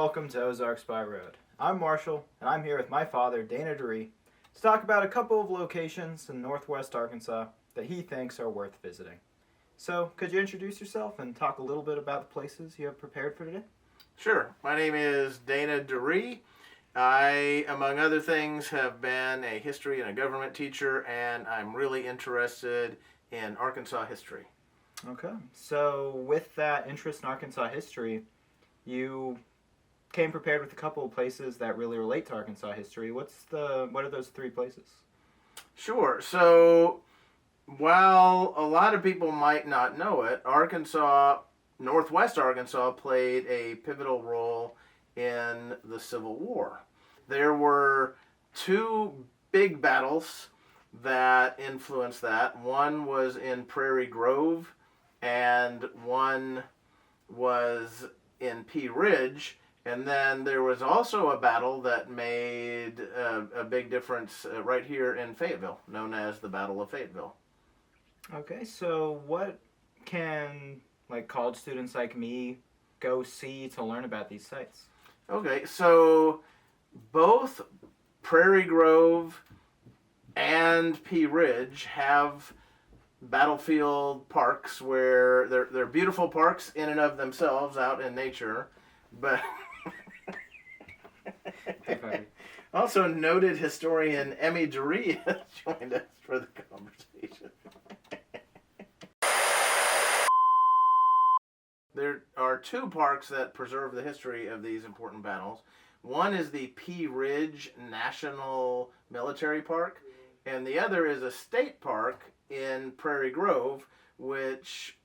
welcome to Ozarks by Road. I'm Marshall, and I'm here with my father, Dana Deree, to talk about a couple of locations in northwest Arkansas that he thinks are worth visiting. So, could you introduce yourself and talk a little bit about the places you have prepared for today? Sure. My name is Dana Deree. I, among other things, have been a history and a government teacher, and I'm really interested in Arkansas history. Okay, so with that interest in Arkansas history, you came prepared with a couple of places that really relate to Arkansas history. What are those three places? Sure. So, while a lot of people might not know it, Northwest Arkansas played a pivotal role in the Civil War. There were two big battles that influenced that. One was in Prairie Grove, and one was in Pea Ridge. And then there was also a battle that made a big difference right here in Fayetteville, known as the Battle of Fayetteville. Okay, so what can college students like me go see to learn about these sites? Okay, so both Prairie Grove and Pea Ridge have battlefield parks where they're beautiful parks in and of themselves out in nature, but also noted historian Emmy Deree has joined us for the conversation. There are two parks that preserve the history of these important battles. One is the Pea Ridge National Military Park, and the other is a state park in Prairie Grove, which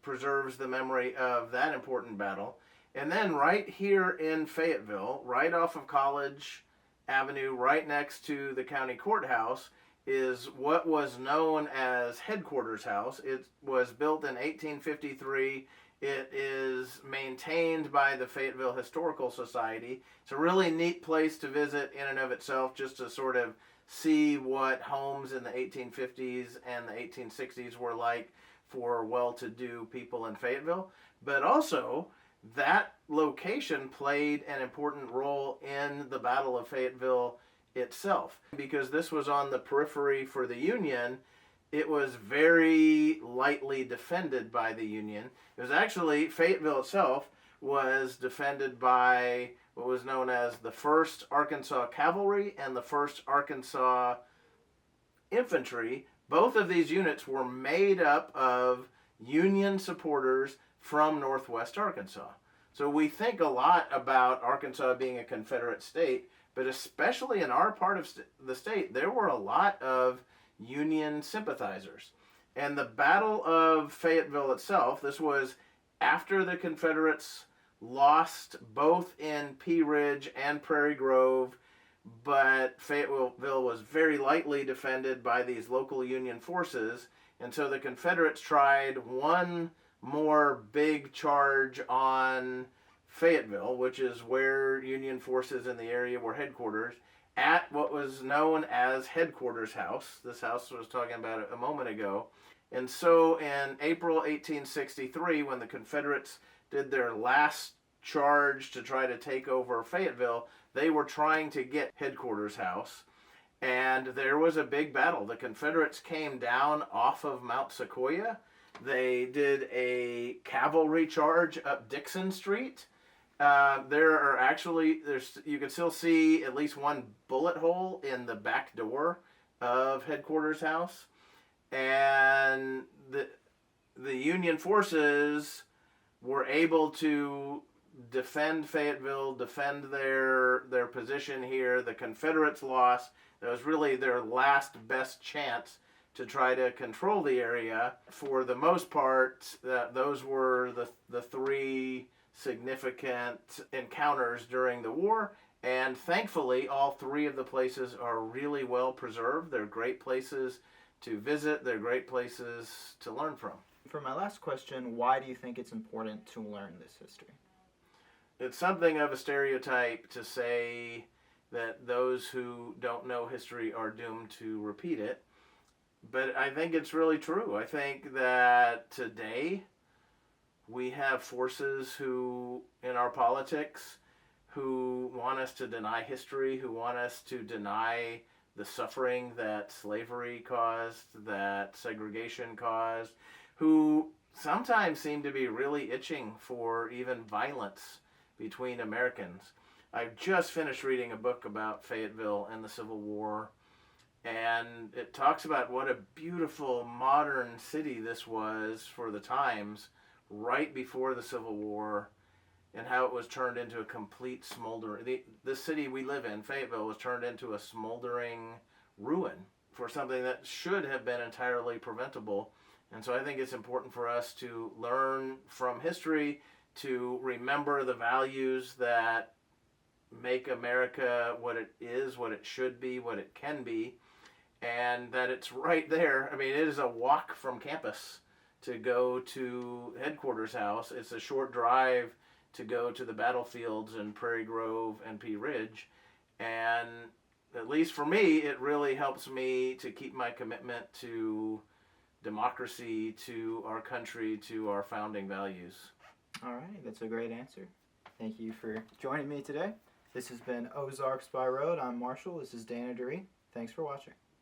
preserves the memory of that important battle. And then right here in Fayetteville, right off of College Avenue, right next to the county courthouse, is what was known as Headquarters House. It was built in 1853. It is maintained by the Fayetteville Historical Society. It's a really neat place to visit in and of itself, just to sort of see what homes in the 1850s and the 1860s were like for well-to-do people in Fayetteville. But also, that location played an important role in the Battle of Fayetteville itself. Because this was on the periphery for the Union, it was very lightly defended by the Union. It was actually, Fayetteville itself was defended by what was known as the 1st Arkansas Cavalry and the 1st Arkansas Infantry. Both of these units were made up of Union supporters from Northwest Arkansas. So we think a lot about Arkansas being a Confederate state, but especially in our part of the state, there were a lot of Union sympathizers. And the Battle of Fayetteville itself, this was after the Confederates lost both in Pea Ridge and Prairie Grove, but Fayetteville was very lightly defended by these local Union forces, and so the Confederates tried one more big charge on Fayetteville, which is where Union forces in the area were headquarters, at what was known as Headquarters House. This house I was talking about a moment ago. And so in April 1863, when the Confederates did their last charge to try to take over Fayetteville, they were trying to get Headquarters House. And there was a big battle. The Confederates came down off of Mount Sequoia. They did a cavalry charge up Dixon Street. You can still see at least one bullet hole in the back door of Headquarters House. And the Union forces were able to defend Fayetteville, defend their position here. The Confederates lost. That was really their last best chance to try to control the area. For the most part, those were the three significant encounters during the war, and thankfully all three of the places are really well preserved. They're great places to visit. They're great places to learn from. For my last question, why do you think it's important to learn this history? It's something of a stereotype to say that those who don't know history are doomed to repeat it, but I think it's really true. I think that today we have forces who, in our politics, who want us to deny history, who want us to deny the suffering that slavery caused, that segregation caused, who sometimes seem to be really itching for even violence between Americans. I've just finished reading a book about Fayetteville and the Civil War, and it talks about what a beautiful modern city this was for the times right before the Civil War, and how it was turned into a complete smoldering. The city we live in, Fayetteville, was turned into a smoldering ruin for something that should have been entirely preventable. And so I think it's important for us to learn from history, to remember the values that make America what it is, what it should be, what it can be, and that it's right there. I mean, it is a walk from campus to go to headquarters house. It's a short drive to go to the battlefields in Prairie Grove and Pea Ridge. And at least for me, it really helps me to keep my commitment to democracy, to our country, to our founding values. All right, that's a great answer. Thank you for joining me today. This has been Ozarks by Road. I'm Marshall. This is Dana Deree. Thanks for watching.